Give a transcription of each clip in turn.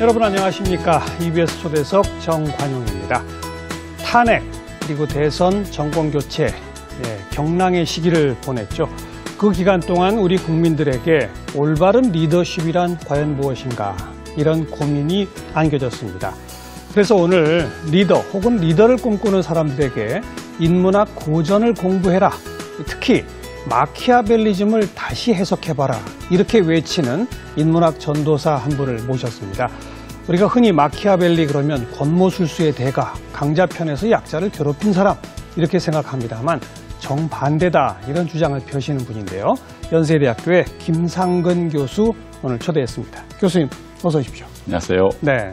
여러분 안녕하십니까? EBS 초대석 정관용입니다. 탄핵 그리고 대선 정권교체 경랑의 시기를 보냈죠. 그 기간 동안 우리 국민들에게 올바른 리더십이란 과연 무엇인가 이런 고민이 안겨졌습니다. 그래서 오늘 리더 혹은 리더를 꿈꾸는 사람들에게 인문학 고전을 공부해라. 특히 마키아벨리즘을 다시 해석해봐라. 이렇게 외치는 인문학 전도사 한 분을 모셨습니다. 우리가 흔히 마키아벨리 그러면 권모술수의 대가, 강자편에서 약자를 괴롭힌 사람 이렇게 생각합니다만 정반대다 이런 주장을 펴시는 분인데요. 연세대학교의 김상근 교수 오늘 초대했습니다. 교수님 어서 오십시오. 안녕하세요. 네.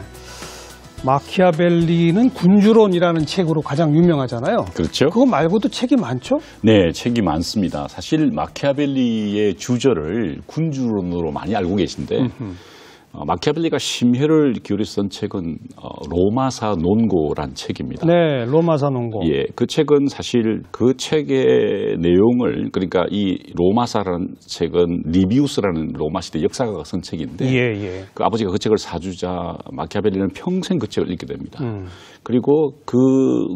마키아벨리는 군주론이라는 책으로 가장 유명하잖아요. 그렇죠. 그거 말고도 책이 많죠? 네, 책이 많습니다. 사실 마키아벨리의 주저를 군주론으로 많이 알고 계신데 마키아벨리가 심혈을 기울여 쓴 책은 로마사 논고란 책입니다. 네, 로마사 논고. 예, 그 책은 사실 그 책의 내용을 그러니까 이 로마사라는 책은 리비우스라는 로마 시대 역사가가 쓴 책인데 예. 그 아버지가 그 책을 사주자 마키아벨리는 평생 그 책을 읽게 됩니다. 그리고 그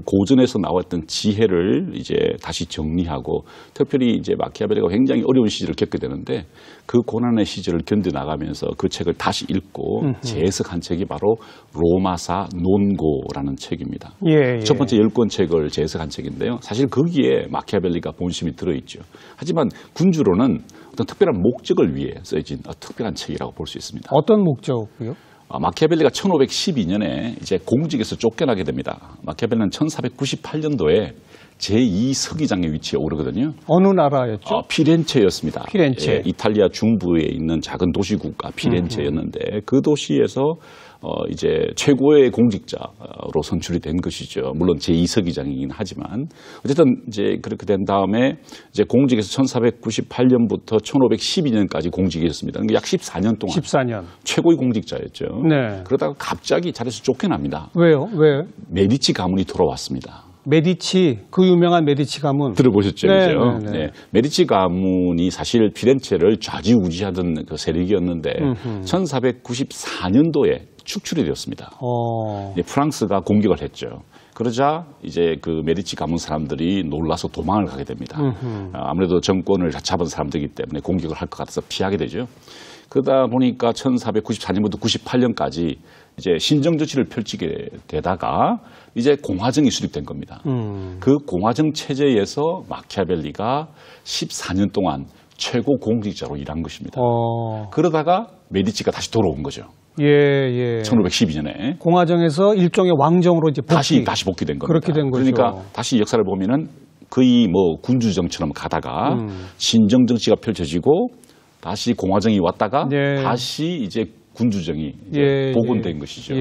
고전에서 나왔던 지혜를 이제 다시 정리하고 특별히 이제 마키아벨리가 굉장히 어려운 시절을 겪게 되는데 그 고난의 시절을 견뎌나가면서 그 책을 다시 읽고 재해석한 책이 바로 로마사 논고라는 책입니다. 예. 첫 번째 10권 책을 재해석한 책인데요. 사실 거기에 마키아벨리가 본심이 들어있죠. 하지만 군주론은 어떤 특별한 목적을 위해 써진 특별한 책이라고 볼 수 있습니다. 어떤 목적이요? 마키아벨리가 1512년에 이제 공직에서 쫓겨나게 됩니다. 마키아벨리는 1498년도에 제2서기장의 위치에 오르거든요. 어느 나라였죠? 피렌체였습니다. 피렌체. 예, 이탈리아 중부에 있는 작은 도시국가 피렌체였는데 그 도시에서 이제 최고의 공직자로 선출이 된 것이죠. 물론 제2서기장이긴 하지만 어쨌든 이제 그렇게 된 다음에 이제 공직에서 1498년부터 1512년까지 공직이었습니다. 그러니까 약 14년 동안 14년. 최고의 공직자였죠. 네. 그러다가 갑자기 자리에서 쫓겨납니다. 왜요? 왜? 메디치 가문이 돌아왔습니다. 메디치, 그 유명한 메디치 가문. 들어보셨죠? 네, 그죠? 네. 메디치 가문이 사실 피렌체를 좌지우지하던 그 세력이었는데 1494년도에 축출이 되었습니다. 프랑스가 공격을 했죠. 그러자 이제 그 메디치 가문 사람들이 놀라서 도망을 가게 됩니다. 아무래도 정권을 잡은 사람들이기 때문에 공격을 할 것 같아서 피하게 되죠. 그러다 보니까 1494년부터 98년까지 이제 신정 조치를 펼치게 되다가 이제 공화정이 수립된 겁니다. 그 공화정 체제에서 마키아벨리가 14년 동안 최고 공직자로 일한 것입니다. 그러다가 메디치가 다시 돌아온 거죠. 예. 1512년에 공화정에서 일종의 왕정으로 이제 다시 복귀된 겁니다. 그렇게 된 거죠. 그러니까 다시 역사를 보면은 거의 뭐 군주정처럼 가다가 신정 정치가 펼쳐지고 다시 공화정이 왔다가 다시 이제 군주정이 이제 복원된 것이죠.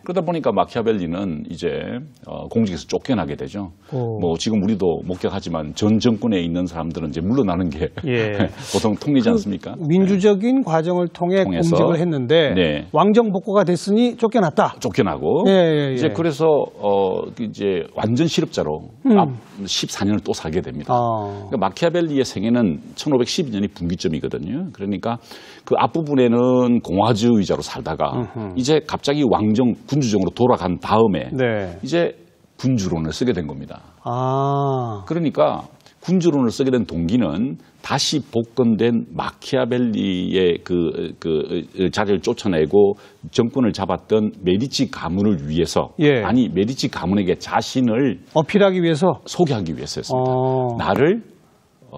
그러다 보니까 마키아벨리는 이제 공직에서 쫓겨나게 되죠. 뭐 지금 우리도 목격하지만 전 정권에 있는 사람들은 이제 물러나는 게 보통 통리지 않습니까? 민주적인 과정을 통해서 공직을 했는데 왕정 복구가 됐으니 쫓겨났다. 쫓겨나고 이제 그래서 이제 완전 실업자로 14년을 또 살게 됩니다. 그러니까 마키아벨리의 생애는 1512년이 분기점이거든요. 그러니까 그 앞부분에는 공화주의자로 살다가 이제 갑자기 왕정 군주정으로 돌아간 다음에 이제 군주론을 쓰게 된 겁니다. 그러니까 군주론을 쓰게 된 동기는 다시 복권된 마키아벨리의 그 자리를 쫓아내고 정권을 잡았던 메디치 가문을 위해서 아니 메디치 가문에게 자신을 어필하기 위해서 소개하기 위해서였습니다. 나를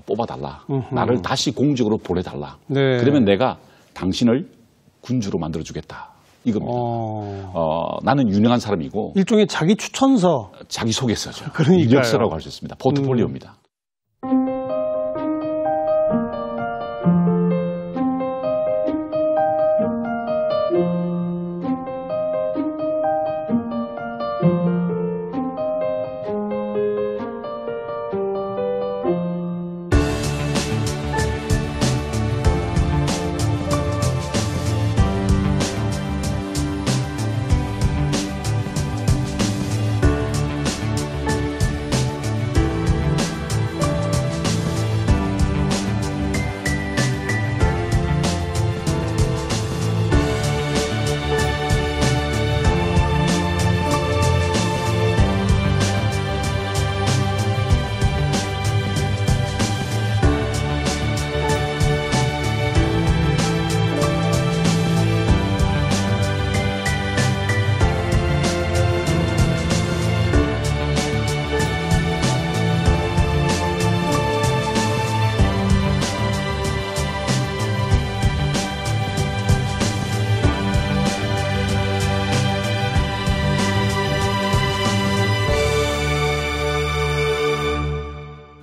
뽑아달라. 나를 다시 공직으로 보내달라. 그러면 내가 당신을 군주로 만들어주겠다. 이겁니다. 나는 유능한 사람이고 일종의 자기 추천서. 자기 소개서죠. 그러니까요. 이력서라고 할 수 있습니다. 포트폴리오입니다.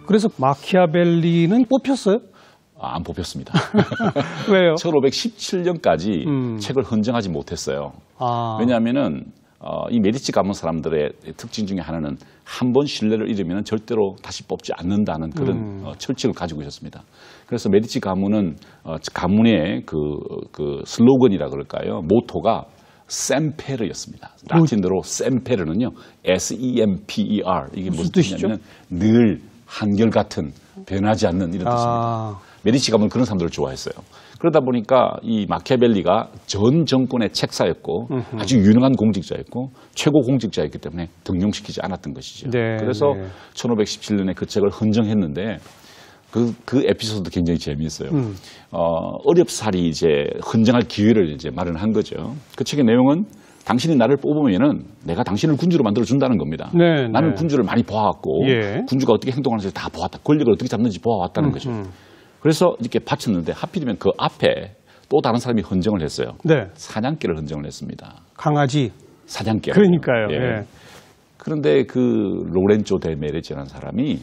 그래서 마키아벨리는 뽑혔어요? 안 뽑혔습니다. 왜요? 1517년까지 책을 헌정하지 못했어요. 왜냐하면은 이 메디치 가문 사람들의 특징 중에 하나는 한 번 신뢰를 잃으면 절대로 다시 뽑지 않는다는 그런 철칙을 가지고 있었습니다. 그래서 메디치 가문은 가문의 그 슬로건이라 그럴까요? 모토가 셈페르였습니다. 라틴어로 셈페르는요, S-E-M-P-E-R. 이게 무슨 뜻이냐면 늘 한결같은, 변하지 않는 이런 뜻입니다. 메디치 가문은 그런 사람들을 좋아했어요. 그러다 보니까 이 마키아벨리가 전 정권의 책사였고 아주 유능한 공직자였고 최고 공직자였기 때문에 등용시키지 않았던 것이죠. 네, 그래서 네. 1517년에 그 책을 헌정했는데 그 에피소드 굉장히 재미있어요. 어렵사리 이제 헌정할 기회를 이제 마련한 거죠. 그 책의 내용은 당신이 나를 뽑으면은 내가 당신을 군주로 만들어 준다는 겁니다. 네, 나는 네. 군주를 많이 보아왔고 예. 군주가 어떻게 행동하는지 다 보았다. 권력을 어떻게 잡는지 보아왔다는 거죠. 그래서 이렇게 바쳤는데 하필이면 그 앞에 또 다른 사람이 헌정을 했어요. 네. 사냥개를 헌정을 했습니다. 강아지. 사냥개. 그러니까요. 예. 예. 그런데 그 로렌조 데 메레지라는 사람이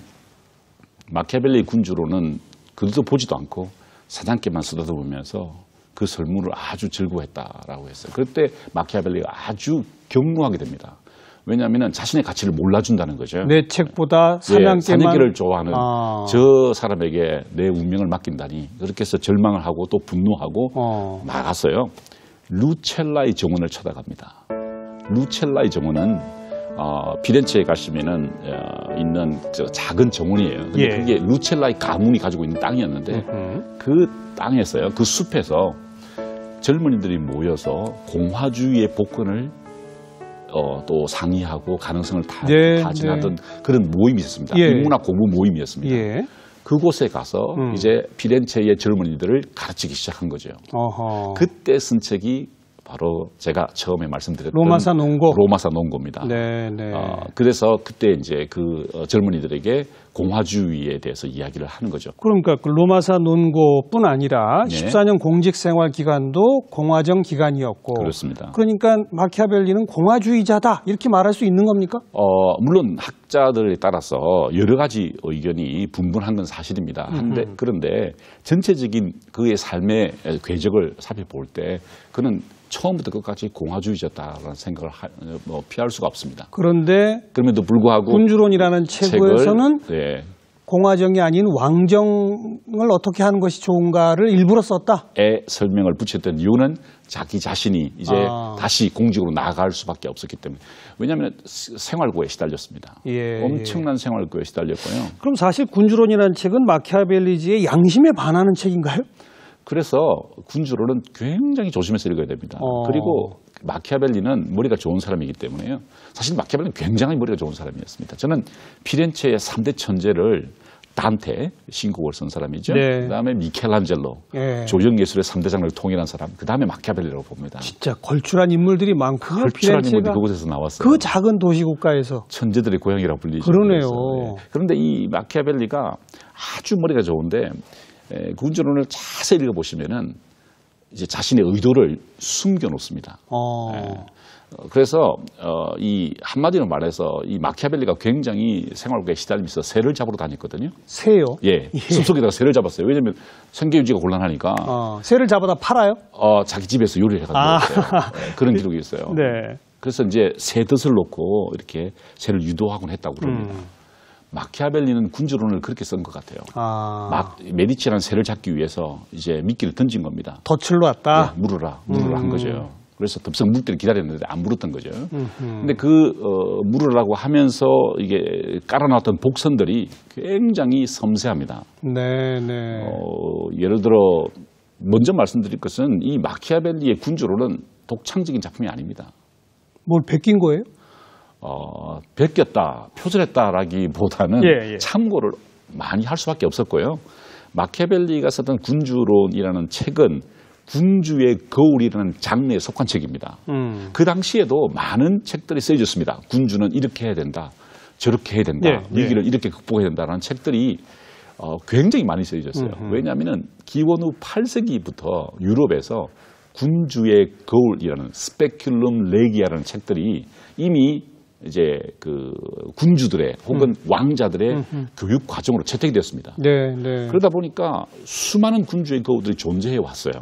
마키아벨리 군주로는 그들도 보지도 않고 사냥개만 쓰다듬으면서 그 설문을 아주 즐거워했다라고 했어요. 그때 마키아벨리가 아주 경무하게 됩니다. 왜냐하면 자신의 가치를 몰라준다는 거죠. 내 책보다 사냥개만. 사냥개를 좋아하는 저 사람에게 내 운명을 맡긴다니. 그렇게 해서 절망을 하고 또 분노하고 나갔어요. 루첼라의 정원을 찾아갑니다. 루첼라의 정원은 피렌체에 가시면은 있는 저 작은 정원이에요. 근데 예. 그게 루첼라의 가문이 가지고 있는 땅이었는데 그 땅에서요, 그 숲에서 젊은이들이 모여서 공화주의의 복권을 또 상의하고 가능성을 타진하던 그런 모임이 있었습니다. 예. 인문학 공부 모임이었습니다. 예. 그곳에 가서 이제 피렌체의 젊은이들을 가르치기 시작한 거죠. 그때 쓴 책이 바로 제가 처음에 말씀드렸던 로마사 논고. 로마사 논고입니다. 네, 네. 그래서 그때 이제 그 젊은이들에게 공화주의에 대해서 이야기를 하는 거죠. 그러니까 그 로마사 논고뿐 아니라 네. 14년 공직 생활 기간도 공화정 기간이었고. 그렇습니다. 그러니까 마키아벨리는 공화주의자다 이렇게 말할 수 있는 겁니까? 물론 학자들에 따라서 여러 가지 의견이 분분한 건 사실입니다. 그런데 전체적인 그의 삶의 궤적을 살펴볼 때 그는 처음부터 끝까지 공화주의자다라는 생각을 피할 수가 없습니다. 그런데 그럼에도 불구하고 군주론이라는 책에서는 네. 공화정이 아닌 왕정을 어떻게 하는 것이 좋은가를 일부러 썼다. 에 설명을 붙였던 이유는 자기 자신이 이제 다시 공직으로 나아갈 수밖에 없었기 때문에. 왜냐하면 생활고에 시달렸습니다. 예, 엄청난 생활고에 시달렸고요. 그럼 사실 군주론이라는 책은 마키아벨리지의 양심에 반하는 책인가요? 그래서 군주론은 굉장히 조심해서 읽어야 됩니다. 그리고 마키아벨리는 머리가 좋은 사람이기 때문에요. 사실 마키아벨리는 굉장히 머리가 좋은 사람이었습니다. 저는 피렌체의 3대 천재를 단테, 신곡을 쓴 사람이죠. 네. 그다음에 미켈란젤로, 예. 조형예술의 3대장을 통일한 사람. 그다음에 마키아벨리라고 봅니다. 진짜 걸출한 인물들이 많군요. 걸출한 인물이 피렌체가 그곳에서 나왔어요. 그 작은 도시국가에서. 천재들의 고향이라고 불리죠. 그러네요. 그래서, 그런데 이 마키아벨리가 아주 머리가 좋은데 군주론을 자세히 읽어보시면은 이제 자신의 의도를 숨겨 놓습니다. 그래서 이 한마디로 말해서 이 마키아벨리가 굉장히 생활고에 시달리면서 새를 잡으러 다녔거든요. 새요? 예. 숲속에다가 새를 잡았어요. 왜냐하면 생계 유지가 곤란하니까. 새를 잡아다 팔아요? 자기 집에서 요리를 해가지고 그런 기록이 있어요. 네. 그래서 이제 새 덫을 놓고 이렇게 새를 유도하곤 했다고 그럽니다. 마키아벨리는 군주론을 그렇게 쓴 것 같아요. 메디치라는 새를 잡기 위해서 이제 미끼를 던진 겁니다. 덫을 놨다? 네, 물으라 한 거죠. 그래서 덥석 물 때를 기다렸는데 안 물었던 거죠. 근데 물으라고 하면서 이게 깔아놨던 복선들이 굉장히 섬세합니다. 네네. 예를 들어 먼저 말씀드릴 것은 이 마키아벨리의 군주론은 독창적인 작품이 아닙니다. 뭘 베낀 거예요? 베꼈다, 표절했다라기보다는 예. 참고를 많이 할 수밖에 없었고요. 마키아벨리가 썼던 군주론이라는 책은 군주의 거울이라는 장르에 속한 책입니다. 그 당시에도 많은 책들이 쓰여졌습니다. 군주는 이렇게 해야 된다, 저렇게 해야 된다, 위기를 이렇게 극복해야 된다라는 책들이 굉장히 많이 쓰여졌어요. 왜냐하면 기원 후 8세기부터 유럽에서 군주의 거울이라는 스페큘럼 레기아라는 책들이 이미 이제 그 군주들의 혹은 왕자들의 교육 과정으로 채택이 됐습니다. 네, 네. 그러다 보니까 수많은 군주의 거울들이 존재해 왔어요.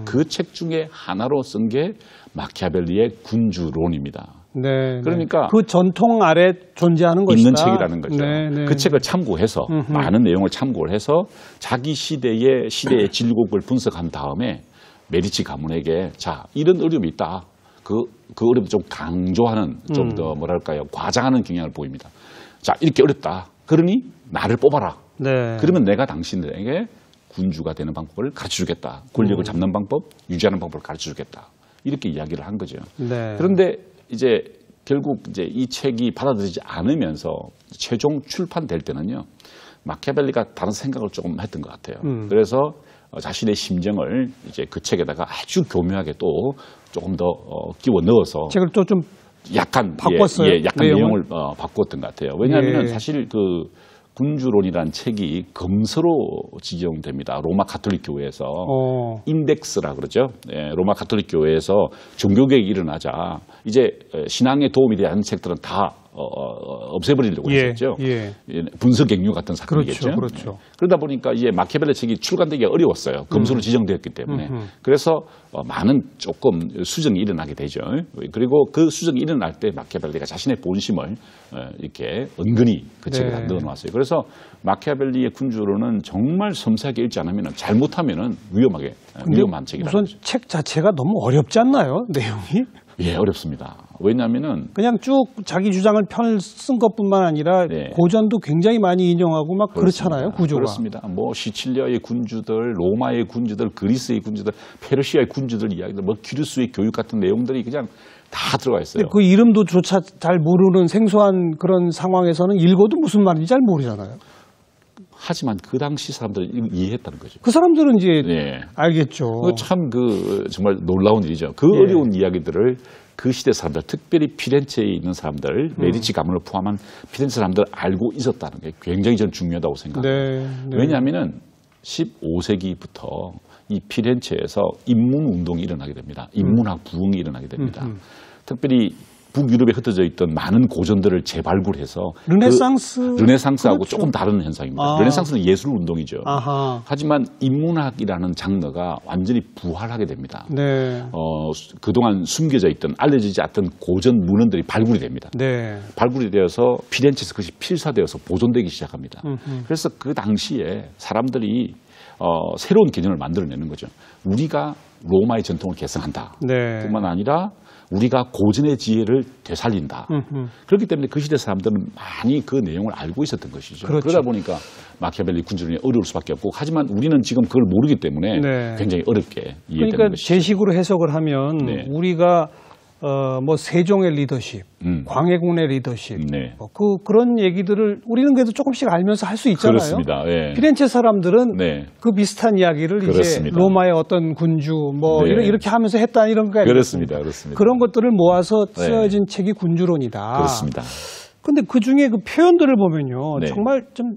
그 책 중에 하나로 쓴 게 마키아벨리의 군주론입니다. 네, 그러니까 그 전통 아래 존재하는 것이다. 있는 책이라는 거죠. 네, 네. 그 책을 참고해서 많은 내용을 참고를 해서 자기 시대의 질곡을 분석한 다음에 메디치 가문에게 자 이런 어려움이 있다. 그 어려움을 좀 강조하는 좀 더 뭐랄까요 과장하는 경향을 보입니다. 자 이렇게 어렵다. 그러니 나를 뽑아라. 네. 그러면 내가 당신들에게 군주가 되는 방법을 가르쳐주겠다. 권력을 잡는 방법, 유지하는 방법을 가르쳐주겠다. 이렇게 이야기를 한 거죠. 네. 그런데 이제 결국 이제 이 책이 받아들이지 않으면서 최종 출판될 때는요, 마키아벨리가 다른 생각을 조금 했던 것 같아요. 그래서 자신의 심정을 이제 그 책에다가 아주 교묘하게 또 조금 더 끼워 넣어서 책을 또 좀 약간 바꿨어요. 약간 내용을 바꿨던 것 같아요. 왜냐하면 사실 그 군주론이라는 책이 검서로 지정됩니다. 로마 가톨릭 교회에서 인덱스라 그러죠. 예, 로마 가톨릭 교회에서 종교개혁이 일어나자 이제 신앙에 도움이 되는 책들은 다 없애버리려고 했었죠. 분석갱유 같은 사건이겠죠. 그렇죠, 그렇죠. 네. 그러다 보니까 이제 마키아벨리 책이 출간되기가 어려웠어요. 검서로 지정되었기 때문에. 그래서 많은 조금 수정이 일어나게 되죠. 그리고 그 수정이 일어날 때 마키아벨리가 자신의 본심을 이렇게 은근히 그 책에다 넣어놨어요. 그래서 마키아벨리의 군주론은 정말 섬세하게 읽지 않으면 잘못하면 위험한 책이라는 우선 거죠. 책 자체가 너무 어렵지 않나요? 내용이? 예, 어렵습니다. 왜냐하면은 그냥 쭉 자기 주장을 쓴 것뿐만 아니라 고전도 굉장히 많이 인용하고 막 그렇잖아요, 구조가. 그렇습니다. 뭐 시칠리아의 군주들, 로마의 군주들, 그리스의 군주들, 페르시아의 군주들 이야기들, 뭐 기루스의 교육 같은 내용들이 그냥 다 들어가 있어요. 그 이름도조차 잘 모르는 생소한 그런 상황에서는 읽어도 무슨 말인지 잘 모르잖아요. 하지만 그 당시 사람들은 이해했다는 거죠. 그 사람들은 이제 알겠죠. 참 정말 놀라운 일이죠. 그 어려운 이야기들을 그 시대 사람들, 특별히 피렌체에 있는 사람들, 메디치 가문을 포함한 피렌체 사람들 알고 있었다는 게 굉장히 저는 중요하다고 생각합니다. 왜냐하면은 15세기부터 이 피렌체에서 인문운동이 일어나게 됩니다. 인문학 부흥이 일어나게 됩니다. 특별히 북유럽에 흩어져 있던 많은 고전들을 재발굴해서 르네상스하고 그렇죠. 조금 다른 현상입니다. 르네상스는 예술 운동이죠. 하지만 인문학이라는 장르가 완전히 부활하게 됩니다. 그동안 숨겨져 있던 알려지지 않던 고전 문헌들이 발굴이 됩니다. 발굴이 되어서 피렌체에서 그것이 필사되어서 보존되기 시작합니다. 그래서 그 당시에 사람들이 새로운 개념을 만들어내는 거죠. 우리가 로마의 전통을 계승한다. 뿐만 아니라 우리가 고전의 지혜를 되살린다. 그렇기 때문에 그 시대 사람들은 많이 그 내용을 알고 있었던 것이죠. 그렇죠. 그러다 보니까 마키아벨리 군주론이 어려울 수밖에 없고 하지만 우리는 지금 그걸 모르기 때문에 굉장히 어렵게 이해되는 그러니까 것이죠. 제 식으로 해석을 하면 우리가 뭐 세종의 리더십, 광해군의 리더십, 뭐 그런 얘기들을 우리는 그래도 조금씩 알면서 할 수 있잖아요. 그렇습니다. 피렌체 사람들은 그 비슷한 이야기를 그렇습니다. 이제 로마의 어떤 군주 뭐 이렇게 하면서 했다 이런 거 그렇습니다. 그런 것들을 모아서 쓰여진 책이 군주론이다. 그렇습니다. 그런데 그 중에 그 표현들을 보면요, 정말 좀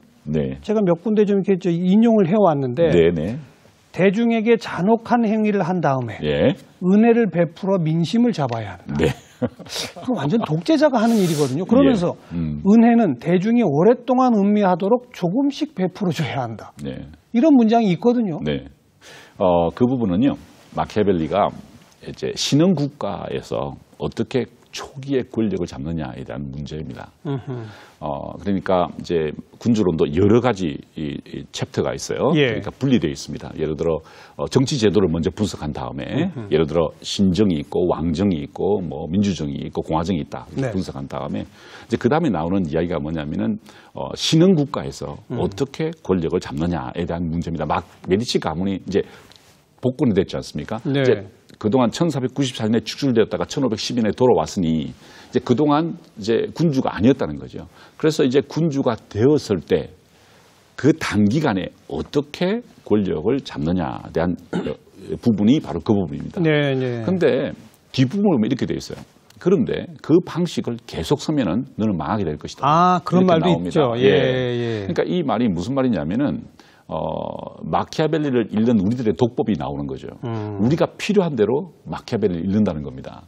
제가 몇 군데 좀 이렇게 인용을 해왔는데. 대중에게 잔혹한 행위를 한 다음에 은혜를 베풀어 민심을 잡아야 한다. 그 완전 독재자가 하는 일이거든요. 그러면서 은혜는 대중이 오랫동안 음미하도록 조금씩 베풀어줘야 한다. 이런 문장이 있거든요. 그 부분은요. 마키아벨리가 이제 신흥 국가에서 어떻게 초기에 권력을 잡느냐에 대한 문제입니다. 그러니까 이제 군주론도 여러 가지 이 챕터가 있어요. 그러니까 분리되어 있습니다. 예를 들어 정치 제도를 먼저 분석한 다음에 예를 들어 신정이 있고 왕정이 있고 뭐 민주정이 있고 공화정이 있다 이렇게 분석한 다음에 이제 그 다음에 나오는 이야기가 뭐냐면은 신흥 국가에서 어떻게 권력을 잡느냐에 대한 문제입니다. 메디치 가문이 이제 복권이 됐지 않습니까? 이제 그동안 1494년에 축출되었다가 1512년에 돌아왔으니 이제 그동안 이제 군주가 아니었다는 거죠. 그래서 이제 군주가 되었을 때 그 단기간에 어떻게 권력을 잡느냐에 대한 부분이 바로 그 부분입니다. 그런데 뒷부분을 보면 이렇게 되어 있어요. 그런데 그 방식을 계속 쓰면은 너는 망하게 될 것이다. 그런 말도 나옵니다. 있죠. 그러니까 이 말이 무슨 말이냐면은 마키아벨리를 읽는 우리들의 독법이 나오는 거죠. 우리가 필요한 대로 마키아벨리를 읽는다는 겁니다.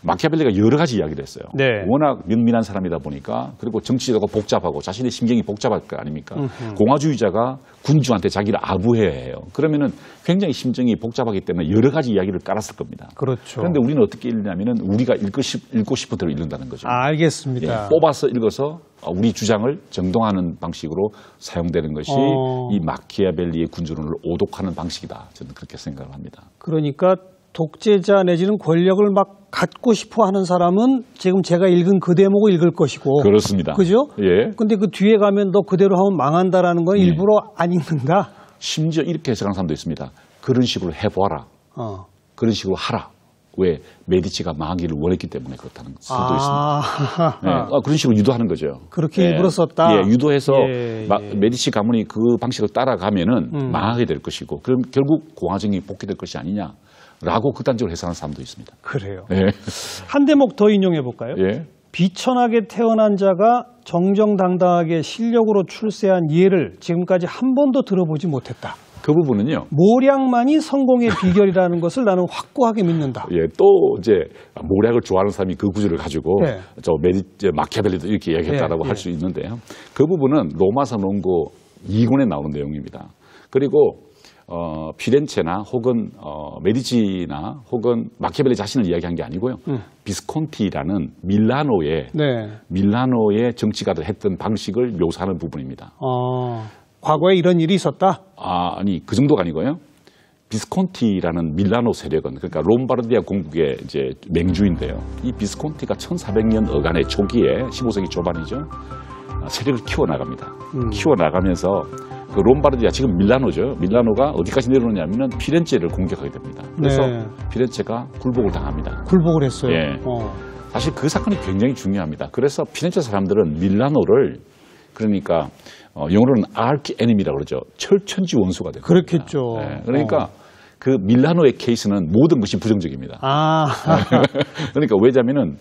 마키아벨리가 여러 가지 이야기를 했어요. 네. 워낙 면민한 사람이다 보니까 그리고 정치적으로 복잡하고 자신의 심경이 복잡할 거 아닙니까? 공화주의자가 군주한테 자기를 아부해야 해요. 그러면은 굉장히 심정이 복잡하기 때문에 여러 가지 이야기를 깔았을 겁니다. 그렇죠. 그런데 우리는 어떻게 읽냐면은 우리가 읽고 싶은 대로 읽는다는 거죠. 알겠습니다. 예, 뽑아서 읽어서 우리 주장을 정동하는 방식으로 사용되는 것이 이 마키아벨리의 군주론을 오독하는 방식이다. 저는 그렇게 생각을 합니다. 그러니까 독재자 내지는 권력을 막 갖고 싶어 하는 사람은 지금 제가 읽은 그 대목을 읽을 것이고. 그렇습니다. 그죠? 예. 근데 그 뒤에 가면 너 그대로 하면 망한다라는 건 일부러 안 읽는다? 심지어 이렇게 해석하는 사람도 있습니다. 그런 식으로 해보아라. 그런 식으로 하라. 왜? 메디치가 망하기를 원했기 때문에 그렇다는 수도 있습니다. 네. 그런 식으로 유도하는 거죠. 그렇게 일부러 썼다? 예, 유도해서 메디치 가문이 그 방식을 따라가면은 망하게 될 것이고, 그럼 결국 공화정이 복귀될 것이 아니냐라고 극단적으로 해석하는 사람도 있습니다. 그래요. 예. 한 대목 더 인용해 볼까요? 예. 비천하게 태어난 자가 정정당당하게 실력으로 출세한 예를 지금까지 한 번도 들어보지 못했다. 그 부분은요. 모략만이 성공의 비결이라는 것을 나는 확고하게 믿는다. 예, 또 이제 모략을 좋아하는 사람이 그 구조를 가지고 네. 마키아벨리도 이렇게 얘기했다라고 할 수 있는데요. 그 부분은 로마서 논고 2권에 나오는 내용입니다. 그리고 피렌체나 혹은 메디치나 혹은 마키아벨리 자신을 이야기한 게 아니고요. 비스콘티라는 밀라노의 정치가들 했던 방식을 묘사하는 부분입니다. 과거에 이런 일이 있었다? 아니, 그 정도가 아니고요. 비스콘티라는 밀라노 세력은, 그러니까 롬바르디아 공국의 이제 맹주인데요. 이 비스콘티가 1400년 어간의 초기에 15세기 초반이죠. 세력을 키워나갑니다. 키워나가면서 그 롬바르디아, 지금 밀라노죠. 밀라노가 어디까지 내려오냐면은 피렌체를 공격하게 됩니다. 그래서 피렌체가 굴복을 당합니다. 굴복을 했어요? 예. 사실 그 사건이 굉장히 중요합니다. 그래서 피렌체 사람들은 밀라노를, 그러니까 영어로는 arch enemy라고 그러죠. 철천지 원수가 됩니다. 그렇겠죠. 네, 그러니까 그 밀라노의 케이스는 모든 것이 부정적입니다. 그러니까 왜냐면은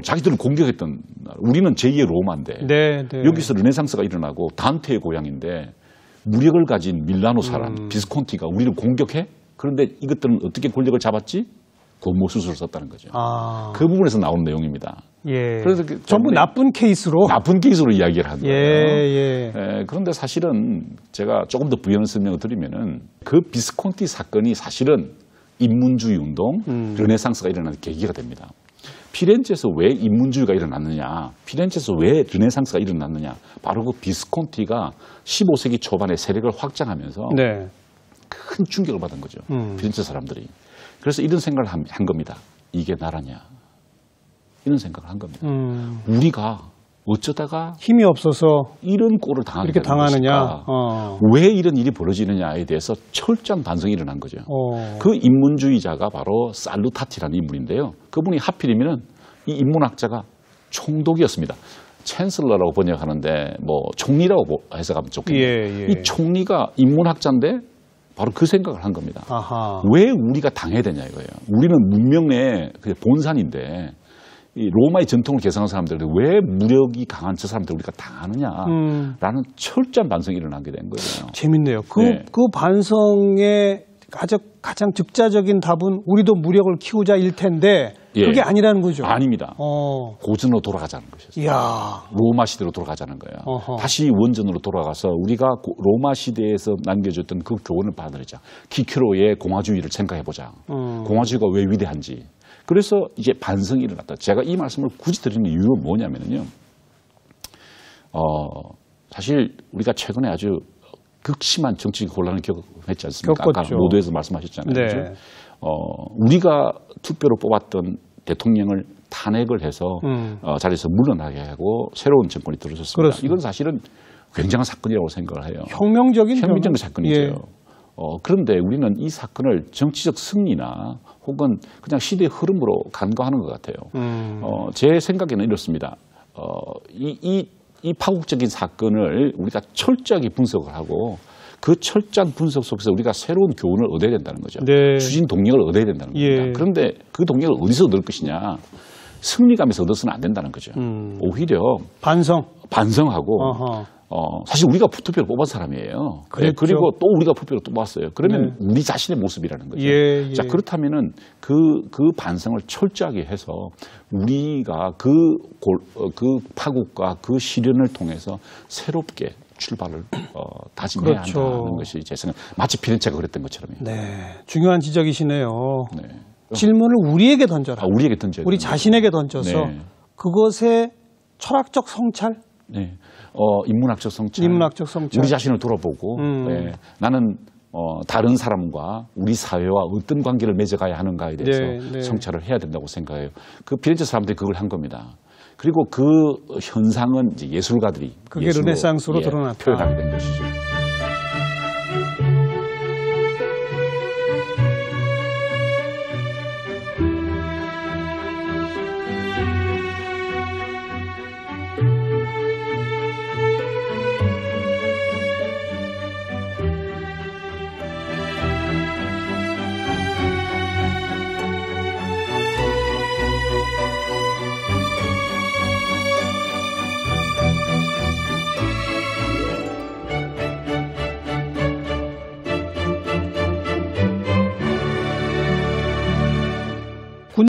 자기들을 공격했던, 우리는 제2의 로마인데 여기서 르네상스가 일어나고 단테의 고향인데 무력을 가진 밀라노 사람 비스콘티가 우리를 공격해? 그런데 이것들은 어떻게 권력을 잡았지? 권모수술을 썼다는 거죠. 그 부분에서 나오는 내용입니다. 예. 그래서 전부 나쁜 케이스로 이야기를 한 거예요. 그런데 사실은 제가 조금 더 부연을 설명을 드리면은 그 비스콘티 사건이 사실은 인문주의 운동, 르네상스가 일어나는 계기가 됩니다. 피렌체에서 왜 인문주의가 일어났느냐, 피렌체에서 왜 르네상스가 일어났느냐, 바로 그 비스콘티가 15세기 초반에 세력을 확장하면서 큰 충격을 받은 거죠. 피렌체 사람들이. 그래서 이런 생각을 한 겁니다. 이게 나라냐. 이런 생각을 한 겁니다. 우리가 어쩌다가 힘이 없어서 이런 꼴을 당하게 이렇게 되는 당하느냐. 왜 이런 일이 벌어지느냐에 대해서 철저한 반성이 일어난 거죠. 그 인문주의자가 바로 살루타티라는 인물인데요. 그분이 하필이면은 이 인문학자가 총독이었습니다. 챈슬러라고 번역하는데 뭐 총리라고 해석하면 좋겠네요. 이 총리가 인문학자인데 바로 그 생각을 한 겁니다. 왜 우리가 당해야 되냐 이거예요. 우리는 문명의 본산인데 이 로마의 전통을 개성한 사람들인데 왜 무력이 강한 저 사람들 우리가 당하느냐라는 철저한 반성이 일어나게 된 거예요. 재밌네요. 그 반성의 가장 즉자적인 답은 우리도 무력을 키우자일 텐데 그게 아니라는 거죠. 아닙니다. 고전으로 돌아가자는 것이었어요. 로마 시대로 돌아가자는 거예요. 다시 원전으로 돌아가서 우리가 로마 시대에서 남겨줬던 그 교훈을 받아들이자. 키케로의 공화주의를 생각해보자. 공화주의가 왜 위대한지. 그래서 이제 반성이 일어났다. 제가 이 말씀을 굳이 드리는 이유는 뭐냐면요. 사실 우리가 최근에 아주 극심한 정치적 혼란을 겪었지 않습니까? 아까 모두에서 말씀하셨잖아요. 우리가 투표로 뽑았던 대통령을 탄핵을 해서 자리에서 물러나게 하고 새로운 정권이 들어섰습니다. 그렇습니다. 이건 사실은 굉장한 사건이라고 생각을 해요. 혁명적인 사건이죠. 그런데 우리는 이 사건을 정치적 승리나 혹은 그냥 시대의 흐름으로 간과하는 것 같아요. 제 생각에는 이렇습니다. 이 파국적인 사건을 우리가 철저하게 분석을 하고 그 철저한 분석 속에서 우리가 새로운 교훈을 얻어야 된다는 거죠. 추진 동력을 얻어야 된다는 겁니다. 그런데 그 동력을 어디서 얻을 것이냐. 승리감에서 얻어서는 안 된다는 거죠. 오히려 반성하고 사실 우리가 투표를 뽑은 사람이에요. 그랬죠. 그리고 또 우리가 투표를 뽑았어요. 그러면 우리 자신의 모습이라는 거죠. 자, 그렇다면은 그 반성을 철저하게 해서 우리가 그 파국과 그 시련을 통해서 새롭게 출발을 다짐해야 한다는 것이 제 생각. 마치 피렌체가 그랬던 것처럼요. 네, 중요한 지적이시네요. 네. 질문을 우리에게 던져라. 우리에게 던져야 우리 자신에게 던져서 네. 그것의 철학적 성찰, 네. 인문학적 성찰, 우리 자신을 돌아보고 네. 나는 다른 사람과 우리 사회와 어떤 관계를 맺어가야 하는가에 대해서 성찰을 해야 된다고 생각해요. 그 피렌체 사람들이 그걸 한 겁니다. 그리고 그 현상은 이제 예술가들이 그게 르네상스로 드러났다. 표현하게 된 것이죠.